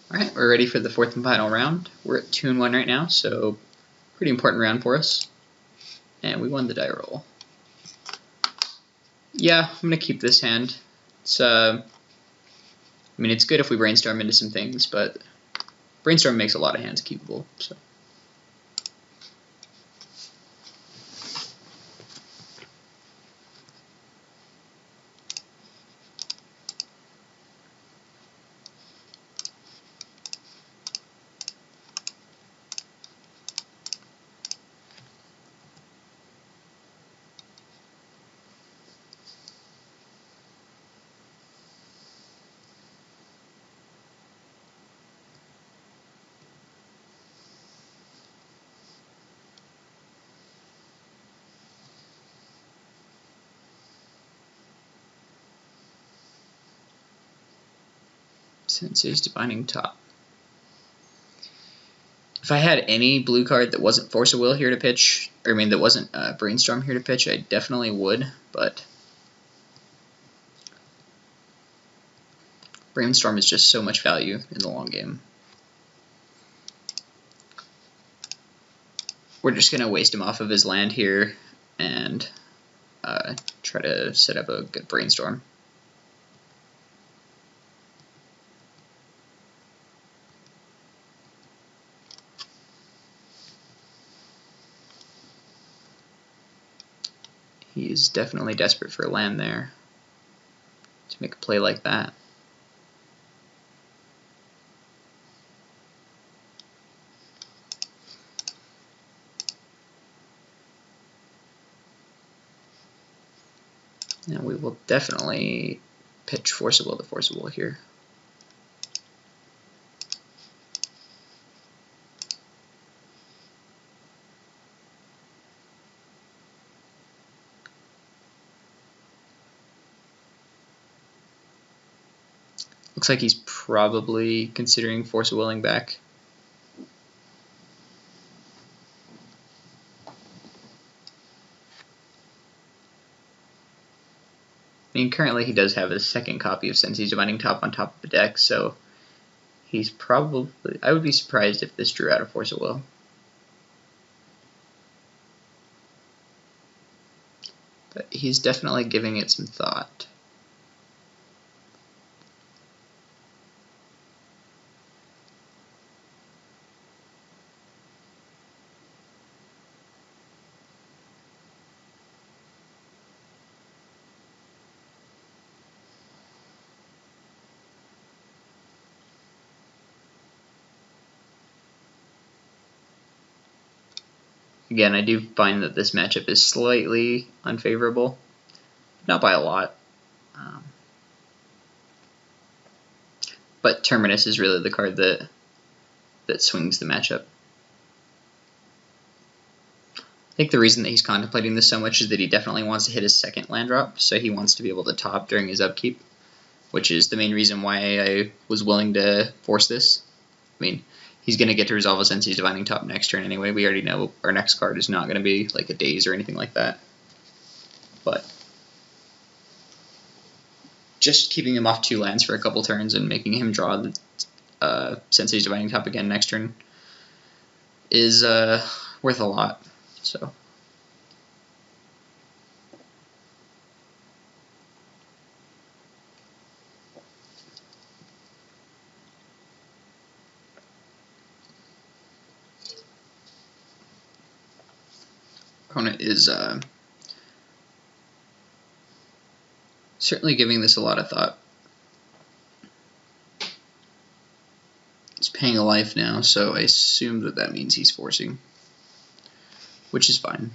Alright, we're ready for the fourth and final round. We're at 2-1 right now, so pretty important round for us. And we won the die roll. Yeah, I'm gonna keep this hand. It's I mean, it's good if we brainstorm into some things, but brainstorm makes a lot of hands keepable. So. Sensei's Divining Top. If I had any blue card that wasn't Force of Will here to pitch, or I mean that wasn't Brainstorm here to pitch, I definitely would, but Brainstorm is just so much value in the long game. We're just going to waste him off of his land here and try to set up a good Brainstorm. He is definitely desperate for a land there to make a play like that. And we will definitely pitch Force of Will to Force of Will here. Looks like he's probably considering Force of Willing back. I mean, currently he does have a second copy of Sensei's Divining Top on top of the deck, so he's probably... I would be surprised if this drew out a Force of Will. But he's definitely giving it some thought. Again, I do find that this matchup is slightly unfavorable, not by a lot. But Terminus is really the card that swings the matchup. I think the reason that he's contemplating this so much is that he definitely wants to hit his second land drop, so he wants to be able to top during his upkeep, which is the main reason why I was willing to force this. I mean, he's going to get to resolve a Sensei's Divining Top next turn anyway. We already know our next card is not going to be like a Daze or anything like that. But just keeping him off 2 lands for a couple turns and making him draw the Sensei's Divining Top again next turn is worth a lot. So. Opponent is certainly giving this a lot of thought. He's paying a life now, so I assume that that means he's forcing, which is fine.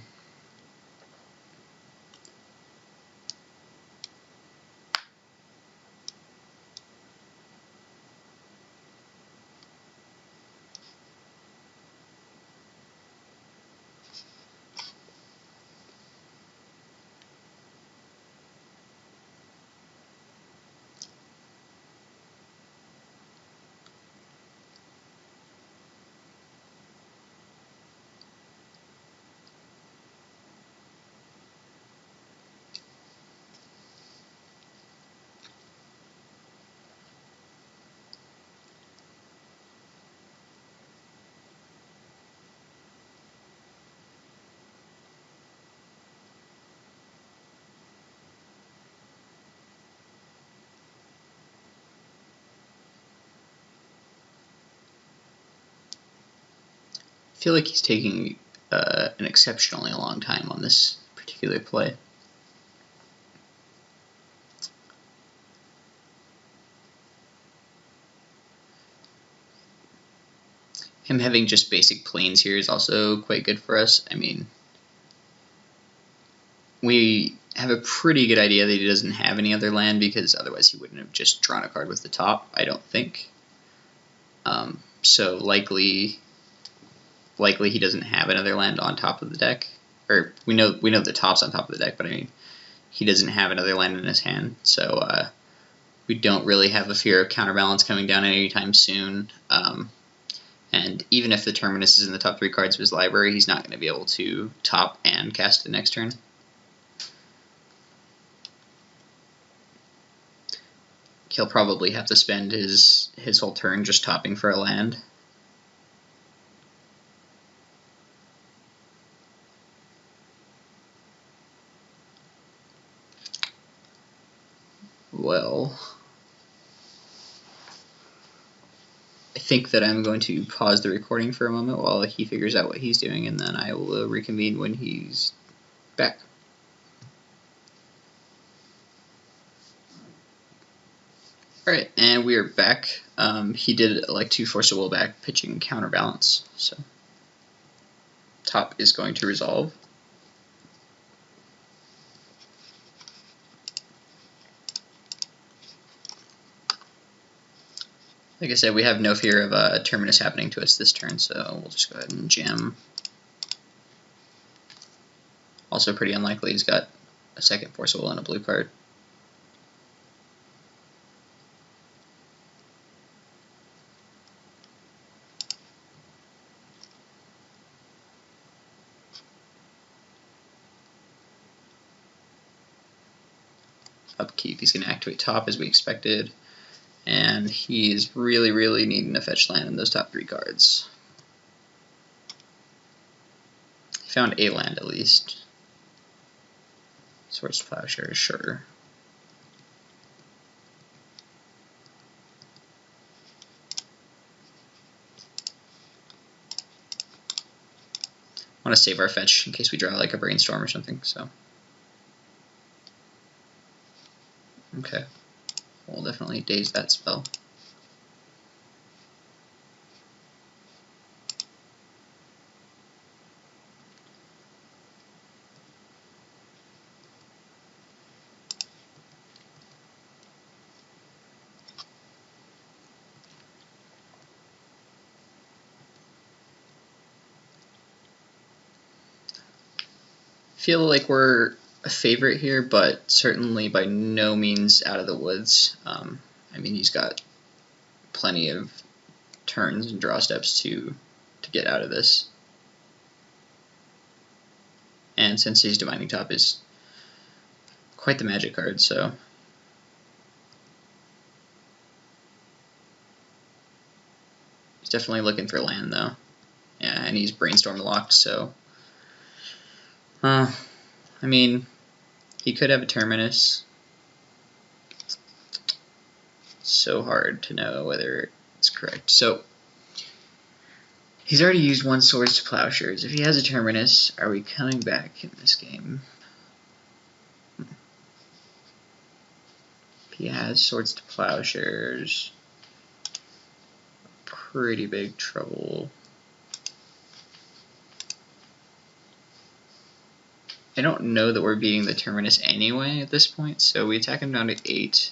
feel like he's taking an exceptionally long time on this particular play. Him having just basic plains here is also quite good for us. I mean, we have a pretty good idea that he doesn't have any other land, because otherwise he wouldn't have just drawn a card with the top, I don't think. So likely he doesn't have another land on top of the deck. Or we know the top's on top of the deck, but I mean, he doesn't have another land in his hand, so we don't really have a fear of counterbalance coming down anytime soon. And even if the Terminus is in the top 3 cards of his library, he's not going to be able to top and cast it next turn. He'll probably have to spend his whole turn just topping for a land. Well, I think that I'm going to pause the recording for a moment while he figures out what he's doing, and then I will reconvene when he's back. Alright, and we are back. He did elect to force a will back, pitching counterbalance, so top is going to resolve. Like I said, we have no fear of a Terminus happening to us this turn, so we'll just go ahead and jam. Also pretty unlikely he's got a second Force of Will and a blue card. Upkeep, he's going to activate top as we expected, and he is really needing a fetch land in those top 3 cards. He found a land at least. Swords to Plowshare, sure. I want to save our fetch in case we draw like a Brainstorm or something, so. Okay, we'll definitely daze that spell. Feel like we're a favorite here, but certainly by no means out of the woods. I mean, he's got plenty of turns and draw steps to get out of this. And since his Divining Top is quite the magic card, so he's definitely looking for land though. Yeah, and he's Brainstorm locked, so I mean, he could have a Terminus. So hard to know whether it's correct. So he's already used 1 Swords to Plowshares. If he has a Terminus, are we coming back in this game? If he has Swords to Plowshares, pretty big trouble. I don't know that we're beating the Terminus anyway at this point, so we attack him down to 8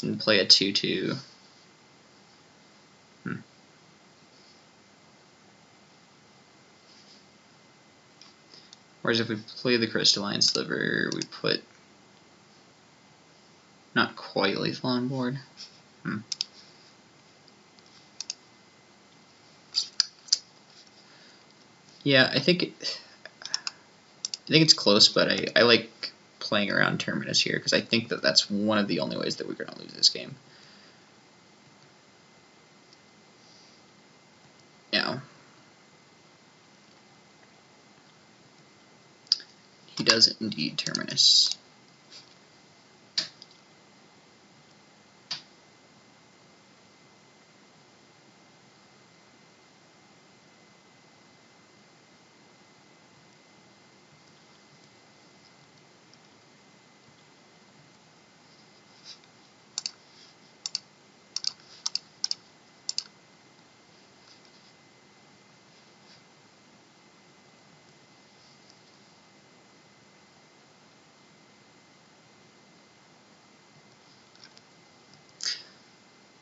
and play a 2/2. Whereas if we play the Crystalline Sliver, we put not quite lethal on board. Yeah, I think it's close, but I like playing around Terminus here because I think that that's one of the only ways that we're going to lose this game. Yeah. He does indeed Terminus.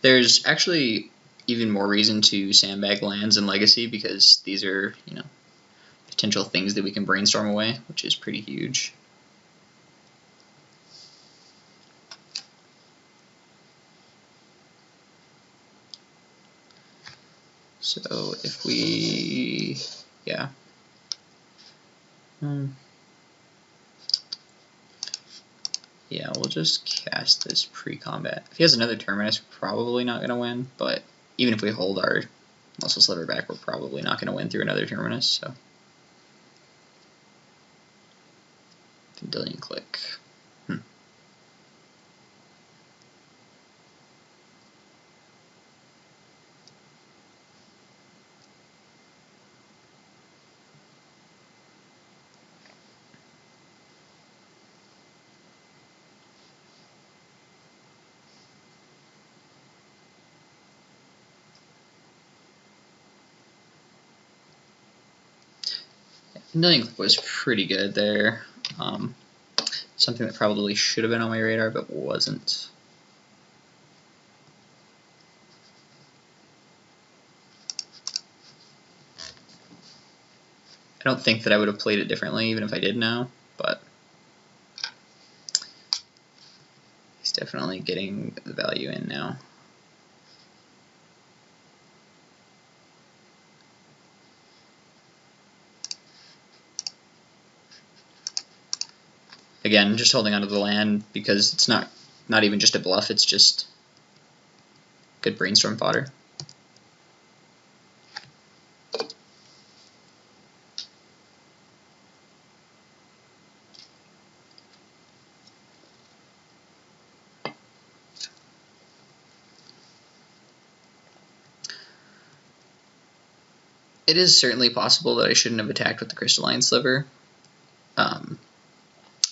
There's actually even more reason to sandbag lands in Legacy because these are, potential things that we can brainstorm away, which is pretty huge. So if we, yeah. Yeah, we'll just cast this pre-combat. If he has another Terminus, we're probably not going to win, but even if we hold our Muscle Sliver back, we're probably not going to win through another Terminus, so. Vendilion Click. Vendilion Click was pretty good there. Something that probably should have been on my radar, but wasn't. I don't think that I would have played it differently, even if I did know, but he's definitely getting the value in now. Again, just holding onto the land because it's not even just a bluff, it's just good brainstorm fodder. It is certainly possible that I shouldn't have attacked with the Crystalline Sliver,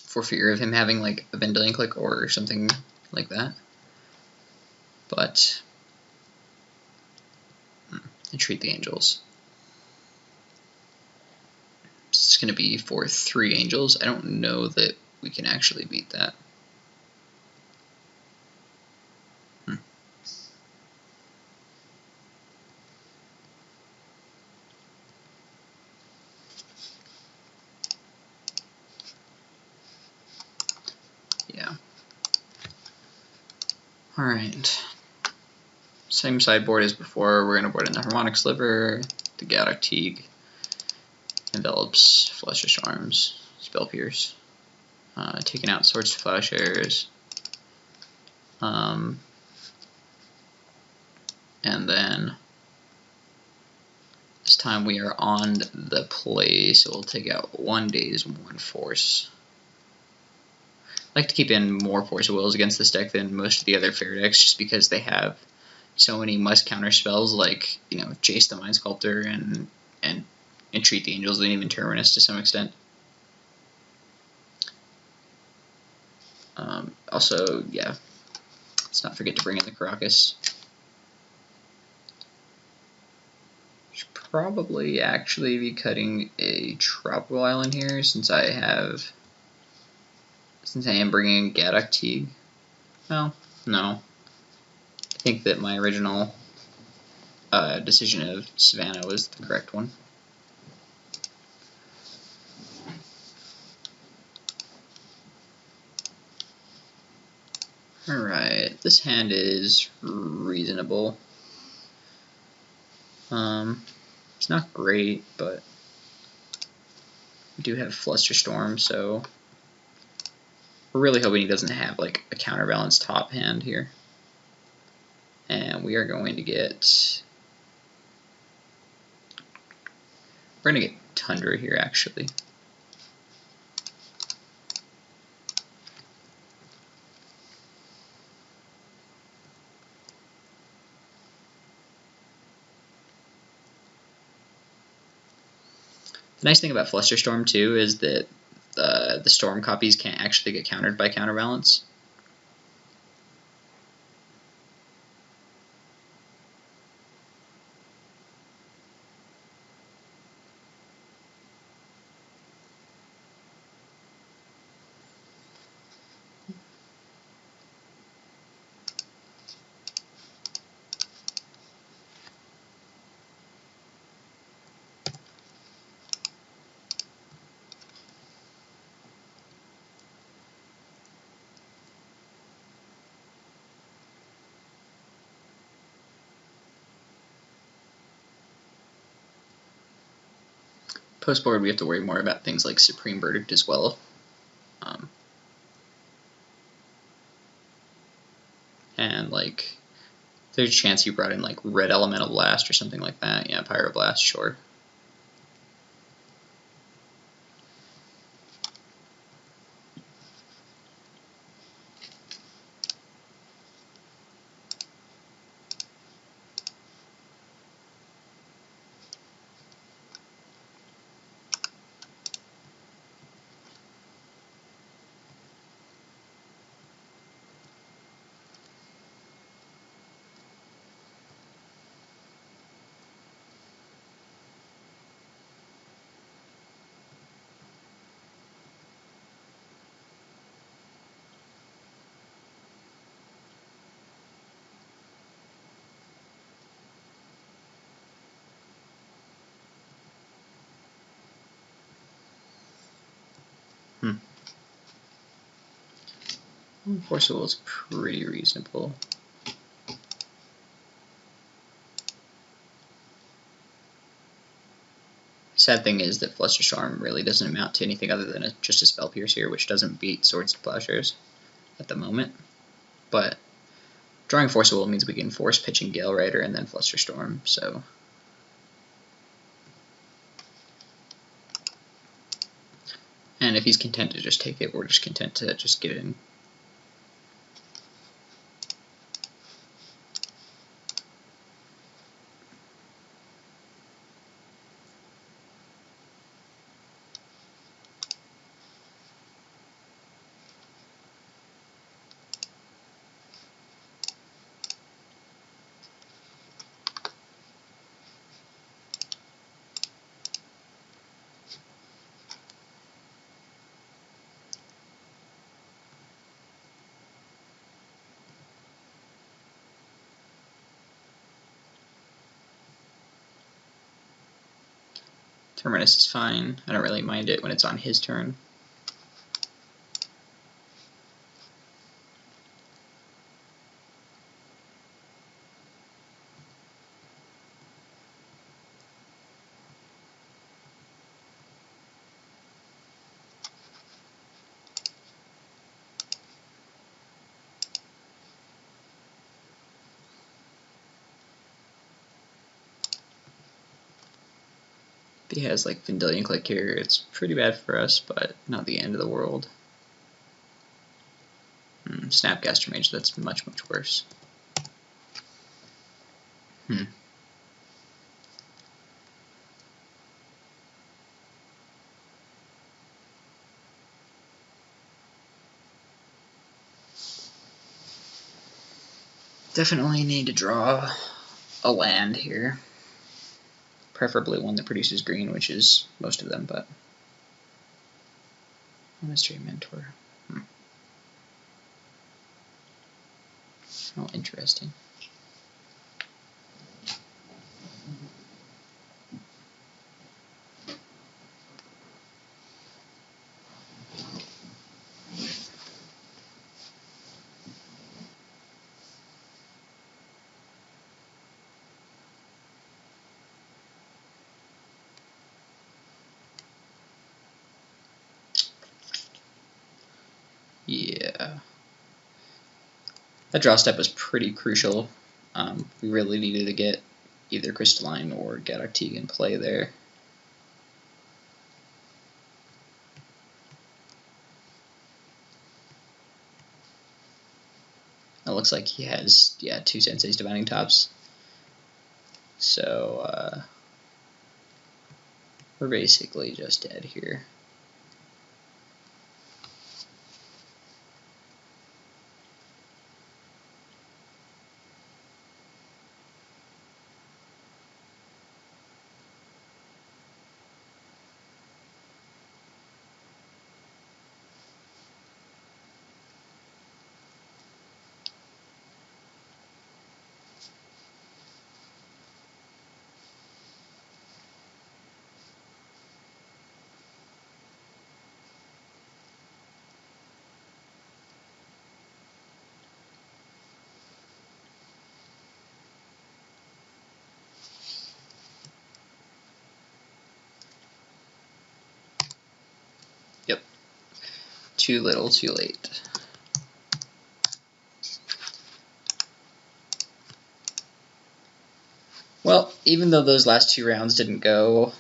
for fear of him having like a Vendilion Click or something like that. But entreat the Angels. It's going to be for 3 Angels. I don't know that we can actually beat that. Yeah. Alright. Same sideboard as before. We're going to board in the Harmonic Sliver, the Gaddock Teague, Envelops, Flusterstorms, Spell Pierce, taking out Swords to Plowshares, and then this time we are on the play, so we'll take out 1 Daze, 1 Force. I like to keep in more Force of Wills against this deck than most of the other fair decks, just because they have so many must-counter spells like, Jace the Mind Sculptor and Entreat the Angels and even Terminus to some extent. Also, yeah, let's not forget to bring in the Caracas. Should probably actually be cutting a Tropical Island here since I am bringing Gaddock Teague. Well, no. I think that my original decision of Savannah was the correct one. Alright, this hand is reasonable. It's not great, but we do have Flusterstorm, so we're really hoping he doesn't have like a counterbalanced top hand here. And we are going to get... We're going to get Tundra here, actually. The nice thing about Flusterstorm, too, is that the Storm copies can't actually get countered by Counterbalance. post board we have to worry more about things like Supreme Verdict as well. And like there's a chance you brought in like Red Elemental Blast or something like that. Yeah, Pyroblast, sure. Forcible is pretty reasonable. Sad thing is that Flusterstorm really doesn't amount to anything other than just a Spell Pierce here, which doesn't beat Swords to Plowshares at the moment. But drawing Forcible means we can force pitching Gale Rider and then Flusterstorm, so. And if he's content to just take it, we're just content to just get in. Terminus is fine. I don't really mind it when it's on his turn. If he has like Vendilion Click here, it's pretty bad for us, but not the end of the world. Snapcaster Mage, that's much, much worse. Definitely need to draw a land here. Preferably one that produces green, which is most of them, but Mystery Mentor. Oh, interesting. Yeah. That draw step was pretty crucial. We really needed to get either Crystalline or Galactique in play there. It looks like he has, yeah, 2 Sensei's Divining Tops. So, we're basically just dead here. Too little, too late. Well, even though those last 2 rounds didn't go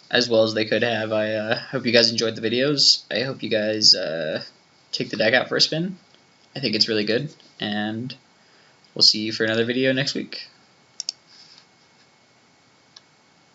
as well as they could have, I hope you guys enjoyed the videos. I hope you guys take the deck out for a spin. I think it's really good, and we'll see you for another video next week.